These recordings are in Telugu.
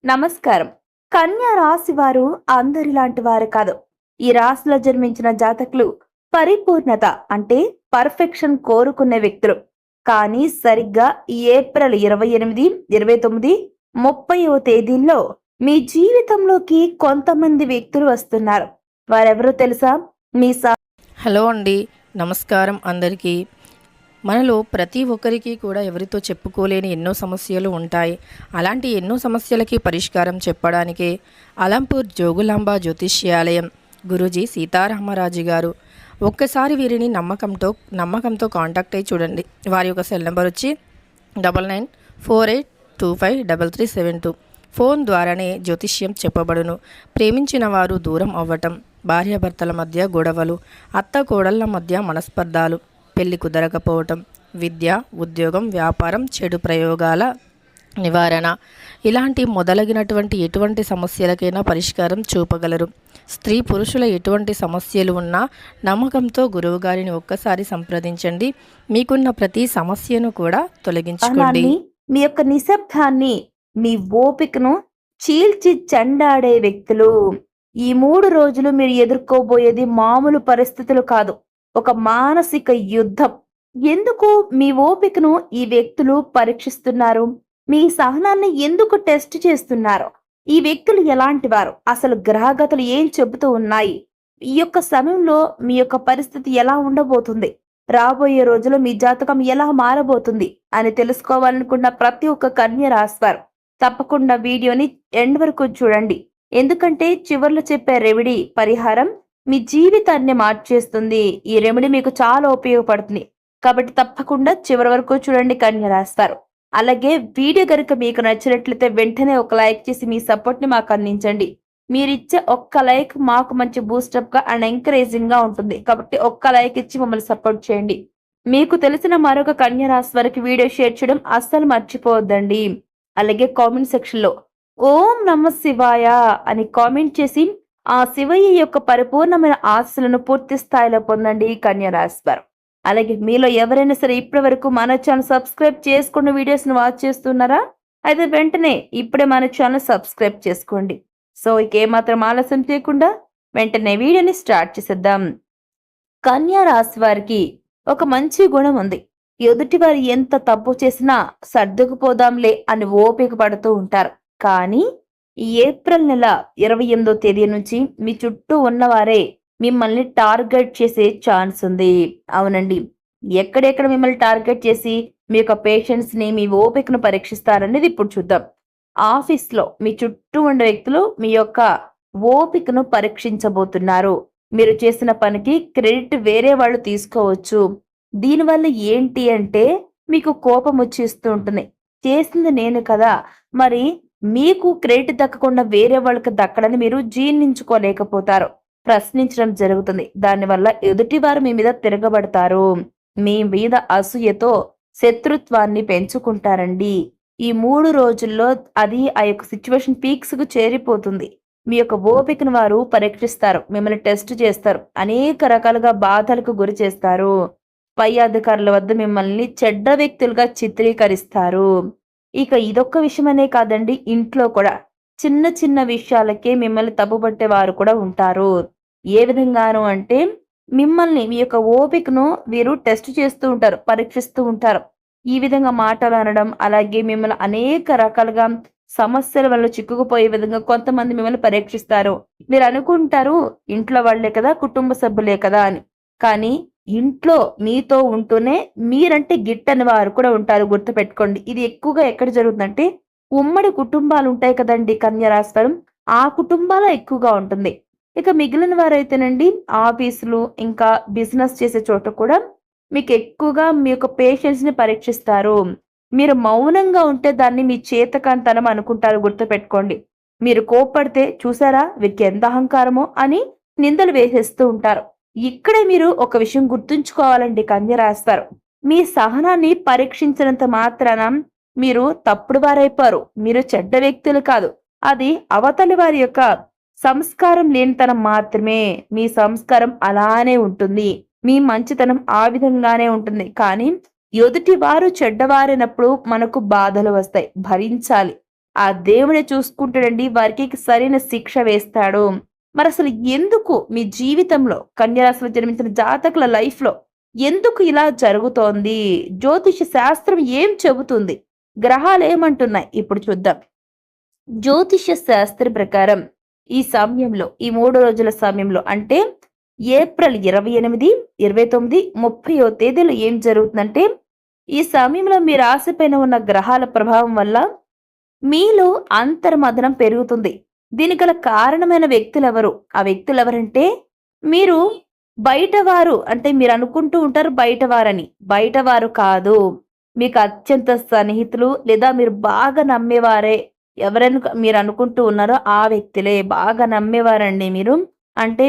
నమస్కారం. కన్యా రాశి వారు అందరిలాంటి వారు కాదు. ఈ రాశిలో జన్మించిన జాతకులు పరిపూర్ణత అంటే పర్ఫెక్షన్ కోరుకునే వ్యక్తులు. కానీ సరిగ్గా ఈ ఏప్రిల్ 28, 29, 30వ తేదీల్లో మీ జీవితంలోకి కొంతమంది వ్యక్తులు వస్తున్నారు. వారెవరో తెలుసా? మీ హలో అండి, నమస్కారం అందరికీ. మనలో ప్రతి ఒక్కరికి కూడా ఎవరితో చెప్పుకోలేని ఎన్నో సమస్యలు ఉంటాయి. అలాంటి ఎన్నో సమస్యలకి పరిష్కారం చెప్పడానికి అలంపూర్ జోగులాంబ జ్యోతిష్యాలయం గురూజీ సీతారామరాజు గారు. ఒక్కసారి వీరిని నమ్మకంతో కాంటాక్ట్ అయ్యి చూడండి. వారి యొక్క సెల్ నెంబర్ వచ్చి 9948253372. ఫోన్ ద్వారానే జ్యోతిష్యం చెప్పబడును. ప్రేమించిన వారు దూరం అవ్వటం, భార్యాభర్తల మధ్య గొడవలు, అత్త కోడళ్ల మధ్య మనస్పర్ధాలు, పెళ్లి కుదరకపోవటం, విద్య, ఉద్యోగం, వ్యాపారం, చెడు ప్రయోగాల నివారణ, ఇలాంటి మొదలగినటువంటి ఎటువంటి సమస్యలకైనా పరిష్కారం చూపగలరు. స్త్రీ పురుషుల ఎటువంటి సమస్యలు ఉన్నా నమ్మకంతో గురువుగారిని ఒక్కసారి సంప్రదించండి. మీకున్న ప్రతి సమస్యను కూడా తొలగించుకోండి. మీ యొక్క నిశ్శబ్దాన్ని, మీ ఓపికను చీల్చి చెండాడే వ్యక్తులు. ఈ 3 రోజులు మీరు ఎదుర్కోబోయేది మామూలు పరిస్థితులు కాదు, ఒక మానసిక యుద్ధం. ఎందుకు మీ ఓపికను ఈ వ్యక్తులు పరీక్షిస్తున్నారు? మీ సహనాన్ని ఎందుకు టెస్ట్ చేస్తున్నారు? ఈ వ్యక్తులు ఎలాంటి వారు? అసలు గ్రహగతులు ఏం చెబుతూ ఉన్నాయి? ఈ యొక్క సమయంలో మీ యొక్క పరిస్థితి ఎలా ఉండబోతుంది? రాబోయే రోజుల్లో మీ జాతకం ఎలా మారబోతుంది అని తెలుసుకోవాలనుకున్న ప్రతి ఒక్క కన్య రాశివారు తప్పకుండా వీడియోని ఎండ్ వరకు చూడండి. ఎందుకంటే చివర్లో చెప్పే రెమెడీ పరిహారం మీ జీవితాన్ని మార్చేస్తుంది. ఈ రెమెడీ మీకు చాలా ఉపయోగపడుతుంది కాబట్టి తప్పకుండా చివరి వరకు చూడండి కన్య రాశివారు. అలాగే వీడియో కనుక మీకు నచ్చినట్లయితే వెంటనే ఒక లైక్ చేసి మీ సపోర్ట్ ని మాకు అందించండి. మీరిచ్చే ఒక్క లైక్ మాకు మంచి బూస్టప్ గా అండ్ ఎంకరేజింగ్ గా ఉంటుంది కాబట్టి ఒక్క లైక్ ఇచ్చి మమ్మల్ని సపోర్ట్ చేయండి. మీకు తెలిసిన మరొక కన్య రాశి వారికి వీడియో షేర్ చేయడం అస్సలు మర్చిపోవద్దండి. అలాగే కామెంట్ సెక్షన్ లో ఓం నమ శివాయ అని కామెంట్ చేసి ఆ శివయ్య యొక్క పరిపూర్ణమైన ఆశలను పూర్తి స్థాయిలో పొందండి కన్య రాశి వారు. అలాగే మీలో ఎవరైనా సరే ఇప్పటి వరకు మన ఛానల్ సబ్స్క్రైబ్ చేసుకున్న వీడియోస్ ని వాచ్ చేస్తున్నారా? అయితే వెంటనే ఇప్పుడే మన ఛానల్ సబ్స్క్రైబ్ చేసుకోండి. సో ఇక ఏమాత్రం ఆలస్యం చేయకుండా వెంటనే వీడియోని స్టార్ట్ చేసేద్దాం. కన్యా రాశి వారికి ఒక మంచి గుణం ఉంది. ఎదుటి వారు ఎంత తప్పు చేసినా సర్దుకుపోదాంలే అని ఓపిక పడుతూ ఉంటారు. కానీ ఈ ఏప్రిల్ నెల 28వ తేదీ నుంచి మీ చుట్టూ ఉన్నవారే మిమ్మల్ని టార్గెట్ చేసే ఛాన్స్ ఉంది. అవునండి, ఎక్కడెక్కడ మిమ్మల్ని టార్గెట్ చేసి మీ యొక్క పేషెన్స్ ని, మీ ఓపికను పరీక్షిస్తారనేది ఇప్పుడు చూద్దాం. ఆఫీస్ లో మీ చుట్టూ ఉండే వ్యక్తులు మీ యొక్క ఓపికను పరీక్షించబోతున్నారు. మీరు చేసిన పనికి క్రెడిట్ వేరే వాళ్ళు తీసుకోవచ్చు. దీనివల్ల ఏంటి అంటే మీకు కోపం వచ్చేస్తూ ఉంటుంది. చేసింది నేను కదా, మరి మీకు క్రెడిట్ దక్కకుండా వేరే వాళ్ళకి దక్కడని మీరు జీర్ణించుకోలేకపోతారు. ప్రశ్నించడం జరుగుతుంది. దానివల్ల ఎదుటివారు మీ మీద తిరగబడతారు. మీ మీద అసూయతో శత్రుత్వాన్ని పెంచుకుంటారండి. ఈ 3 రోజుల్లో అది ఆ యొక్క సిచ్యువేషన్ పీక్స్ కు చేరిపోతుంది. మీ యొక్క ఓపికను వారు పరీక్షిస్తారు, మిమ్మల్ని టెస్ట్ చేస్తారు, అనేక రకాలుగా బాధలకు గురి చేస్తారు. పై అధికారుల వద్ద మిమ్మల్ని చెడ్డ వ్యక్తులుగా చిత్రీకరిస్తారు. ఇక ఇదొక్క విషయమనే కాదండి, ఇంట్లో కూడా చిన్న చిన్న విషయాలకే మిమ్మల్ని తప్పుపట్టే వారు కూడా ఉంటారు. ఏ విధంగాను అంటే మిమ్మల్ని, మీ యొక్క ఓపికను వీరు టెస్ట్ చేస్తూ ఉంటారు, పరీక్షిస్తూ ఉంటారు. ఈ విధంగా మాటలు అనడం, అలాగే మిమ్మల్ని అనేక రకాలుగా సమస్యల వల్ల చిక్కుకుపోయే విధంగా కొంతమంది మిమ్మల్ని పరీక్షిస్తారు. మీరు అనుకుంటారు ఇంట్లో వాళ్లే కదా, కుటుంబ సభ్యులే కదా అని. కానీ ఇంట్లో మీతో ఉంటూనే మీరంటే గిట్టని వారు కూడా ఉంటారు. గుర్తుపెట్టుకోండి. ఇది ఎక్కువగా ఎక్కడ జరుగుతుందంటే ఉమ్మడి కుటుంబాలు ఉంటాయి కదండి కన్య రాశి వారు, ఆ కుటుంబాల ఎక్కువగా ఉంటుంది. ఇక మిగిలిన వారైతేనండి ఆఫీసులు ఇంకా బిజినెస్ చేసే చోట కూడా మీకు ఎక్కువగా మీ యొక్క పేషెన్స్ ని పరీక్షిస్తారు. మీరు మౌనంగా ఉంటే దాన్ని మీ చేతకాంతనం అనుకుంటారు. గుర్తుపెట్టుకోండి. మీరు కోప్పడితే చూసారా వీరికి ఎంత అహంకారమో అని నిందలు వేసేస్తూ ఉంటారు. ఇక్కడే మీరు ఒక విషయం గుర్తుంచుకోవాలండి కన్య రాశివారు. మీ సహనాన్ని పరీక్షించినంత మాత్రాన మీరు తప్పుడు వారైపోరు. మీరు చెడ్డ వ్యక్తులు కాదు. అది అవతలి వారి యొక్క సంస్కారం లేనితనం మాత్రమే. మీ సంస్కారం అలానే ఉంటుంది, మీ మంచితనం ఆ విధంగానే ఉంటుంది. కానీ ఎదుటి వారు చెడ్డవారైనప్పుడు మనకు బాధలు వస్తాయి, భరించాలి. ఆ దేవుడే చూసుకుంటాడండి. వారికి సరైన శిక్ష వేస్తాడు. మరసలు ఎందుకు మీ జీవితంలో కన్యరాశిలో జన్మించిన జాతకుల లైఫ్‌లో ఎందుకు ఇలా జరుగుతోంది? జ్యోతిష శాస్త్రం ఏం చెబుతుంది? గ్రహాలేమంటున్నాయి? ఇప్పుడు చూద్దాం. జ్యోతిష్య శాస్త్ర ప్రకారం ఈ సమయంలో ఈ 3 రోజుల సమయంలో అంటే ఏప్రిల్ 28, 29, 30వ తేదీలో ఏం జరుగుతుందంటే ఈ సమయంలో మీ రాశి పైన ఉన్న గ్రహాల ప్రభావం వల్ల మీలో అంతర్మథనం పెరుగుతుంది. దీనికి గల కారణమైన వ్యక్తులెవరు? ఆ వ్యక్తులెవరంటే మీరు బయటవారు అంటే మీరు అనుకుంటూ ఉంటారు బయటవారని. బయటవారు కాదు. మీకు అత్యంత సన్నిహితులు లేదా మీరు బాగా నమ్మేవారే ఎవరైనా మీరు అనుకుంటూ ఉన్నారో ఆ వ్యక్తులే. బాగా నమ్మేవారండి మీరు. అంటే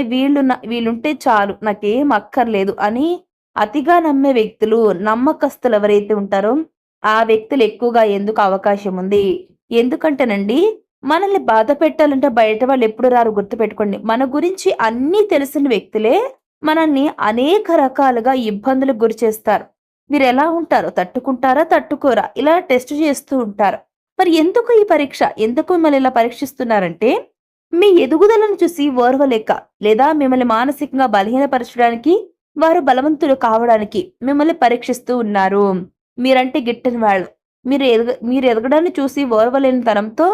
వీళ్ళుంటే చాలు నాకేం అక్కర్లేదు అని అతిగా నమ్మే వ్యక్తులు, నమ్మకస్తులు ఎవరైతే ఉంటారో ఆ వ్యక్తులు ఎక్కువగా ఎందుకు అవకాశం ఉంది. ఎందుకంటేనండి మనల్ని బాధ పెట్టాలంటే బయట వాళ్ళు ఎప్పుడు రారు గుర్తుపెట్టుకోండి. మన గురించి అన్నీ తెలిసిన వ్యక్తులే మనల్ని అనేక రకాలుగా ఇబ్బందులకు గురి చేస్తారు. మీరెలా ఉంటారో తట్టుకుంటారా? తట్టుకోరా? ఇలా టెస్ట్ చేస్తూ ఉంటారు. మరి ఎందుకు ఈ పరీక్ష? ఎందుకు మిమ్మల్ని ఇలా పరీక్షిస్తున్నారంటే మీ ఎదుగుదలను చూసి ఓర్వలేక లేదా మిమ్మల్ని మానసికంగా బలహీనపరచడానికి వారు బలవంతులు కావడానికి మిమ్మల్ని పరీక్షిస్తూ ఉన్నారు. మీరంటే గిట్టని వాళ్ళు. మీరు ఎదగడాన్ని చూసి ఓర్వలేని తనంతో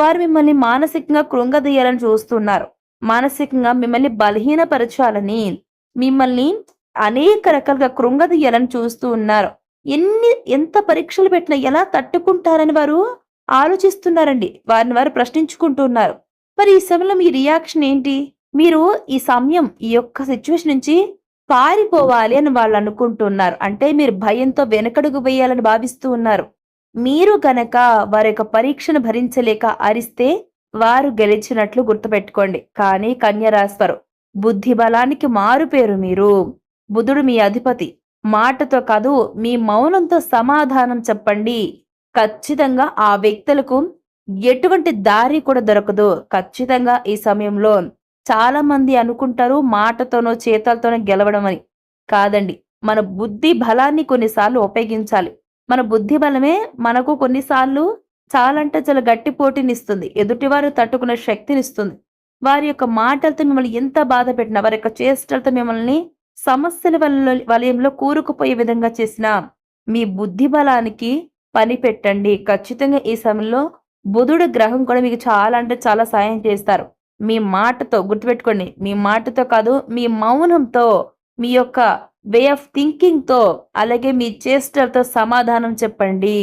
వారు మిమ్మల్ని మానసికంగా కృంగదీయాలని చూస్తున్నారు. మానసికంగా మిమ్మల్ని బలహీనపరచాలని, మిమ్మల్ని అనేక రకాలుగా కృంగదీయాలని చూస్తూ ఉన్నారు. ఎంత పరీక్షలు పెట్టినా ఎలా తట్టుకుంటారని వారు ఆలోచిస్తున్నారండి. వారిని వారు ప్రశ్నించుకుంటున్నారు. మరి ఈ సమయంలో మీ రియాక్షన్ ఏంటి? మీరు ఈ యొక్క సిచ్యువేషన్ నుంచి పారిపోవాలి అని వాళ్ళు అనుకుంటున్నారు. అంటే మీరు భయంతో వెనకడుగు వేయాలని భావిస్తూ ఉన్నారు. మీరు గనక వారి యొక్క పరీక్షను భరించలేక అరిస్తే వారు గెలిచినట్లు గుర్తుపెట్టుకోండి. కానీ కన్య రాశివారు బుద్ధి బలానికి మారుపేరు మీరు. బుధుడు మీ అధిపతి. మాటతో కాదు మీ మౌనంతో సమాధానం చెప్పండి. ఖచ్చితంగా ఆ వ్యక్తులకు ఎటువంటి దారి కూడా దొరకదు. ఖచ్చితంగా ఈ సమయంలో చాలా మంది అనుకుంటారు మాటతోనో చేతలతోనో గెలవడం అని. కాదండి. మన బుద్ధి బలాన్ని కొన్నిసార్లు ఉపయోగించాలి. మన బుద్ధి బలమే మనకు కొన్నిసార్లు చాలా అంటే చాలా గట్టి పోటీనిస్తుంది. ఎదుటివారు తట్టుకునే శక్తినిస్తుంది. వారి యొక్క మాటలతో మిమ్మల్ని ఎంత బాధ పెట్టినా, వారి యొక్క చేష్టలతో మిమ్మల్ని సమస్యల వలయంలో కూరుకుపోయే విధంగా చేసినా మీ బుద్ధి బలానికి పని పెట్టండి. ఖచ్చితంగా ఈ సమయంలో బుధుడు గ్రహం కూడా మీకు చాలా అంటే చాలా సాయం చేస్తారు. మీ మాటతో గుర్తుపెట్టుకోండి. మీ మాటతో కాదు మీ మౌనంతో, మీ యొక్క వే ఆఫ్ థింకింగ్‌తో, అలాగే మీ చేష్టలతో సమాధానం చెప్పండి.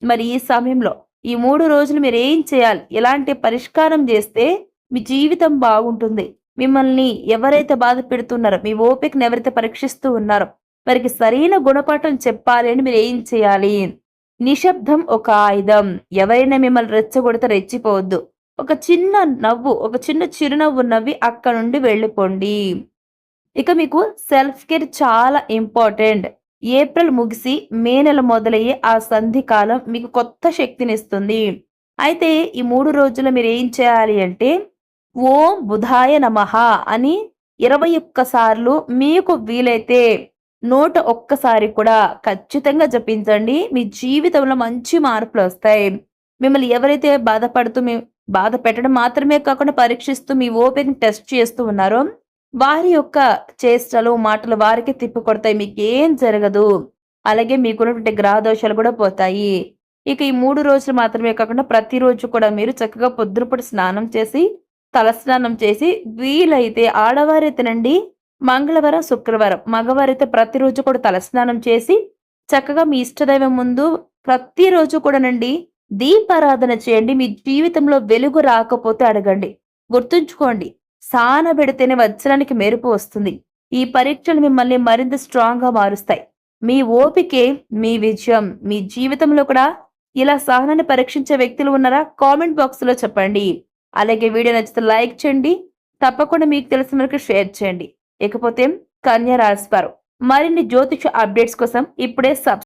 మరి ఈ సమయంలో ఈ 3 రోజులు మీరేం చేయాలి? ఎలాంటి పరిష్కారం చేస్తే మీ జీవితం బాగుంటుంది? మిమ్మల్ని ఎవరైతే బాధ పెడుతున్నారో, మీ ఓపికను ఎవరైతే పరీక్షిస్తూ ఉన్నారో వారికి సరైన గుణపాఠం చెప్పాలి అని మీరేం చేయాలి? నిశ్శబ్దం ఒక ఆయుధం. ఎవరైనా మిమ్మల్ని రెచ్చగొడితే రెచ్చిపోవద్దు. ఒక చిన్న నవ్వు, ఒక చిన్న చిరునవ్వు నవ్వి అక్కడ నుండి వెళ్ళిపోండి. ఇక మీకు సెల్ఫ్ కేర్ చాలా ఇంపార్టెంట్. ఏప్రిల్ ముగిసి మే నెల మొదలయ్యే ఆ సంధి కాలం మీకు కొత్త శక్తినిస్తుంది. అయితే ఈ 3 రోజులు మీరు ఏం చేయాలి అంటే ఓం బుధాయ నమః అని 21 సార్లు మీకు వీలైతే 101 సారి కూడా ఖచ్చితంగా జపించండి. మీ జీవితంలో మంచి మార్పులు వస్తాయి. మిమ్మల్ని ఎవరైతే బాధ పెట్టడం మాత్రమే కాకుండా పరీక్షిస్తూ మీ ఓపికని టెస్ట్ చేస్తూ ఉన్నారో వారి యొక్క చేష్టలు, మాటలు వారికి తిప్పికొడతాయి. మీకేం జరగదు. అలాగే మీకున్నటువంటి గ్రహ దోషాలు కూడా పోతాయి. ఇక ఈ 3 రోజులు మాత్రమే కాకుండా ప్రతిరోజు కూడా మీరు చక్కగా పొద్దునపూట స్నానం చేసి, తలస్నానం చేసి వీలైతే ఆడవారైతేనండి మంగళవారం, శుక్రవారం, మగవారైతే ప్రతిరోజు కూడా తలస్నానం చేసి చక్కగా మీ ఇష్టదైవం ముందు ప్రతిరోజు కూడానండి దీపారాధన చేయండి. మీ జీవితంలో వెలుగు రాకపోతే అడగండి. గుర్తుంచుకోండి, సానబెడితేనే వజ్రానికి మెరుపు వస్తుంది. ఈ పరీక్షలు మిమ్మల్ని మరింత స్ట్రాంగ్‌గా మారుస్తాయి. మీ ఓపికే మీ విజయం. మీ జీవితంలో కూడా ఇలా సహనాన్ని పరీక్షించే వ్యక్తులు ఉన్నారా? కామెంట్ బాక్స్‌లో చెప్పండి. అలాగే వీడియో నచ్చితే లైక్ చేయండి. తప్పకుండా మీకు తెలిసిన వరకు షేర్ చేయండి. ఇకపోతే కన్య రాశివారు మరిన్ని జ్యోతిష అప్డేట్స్ కోసం ఇప్పుడే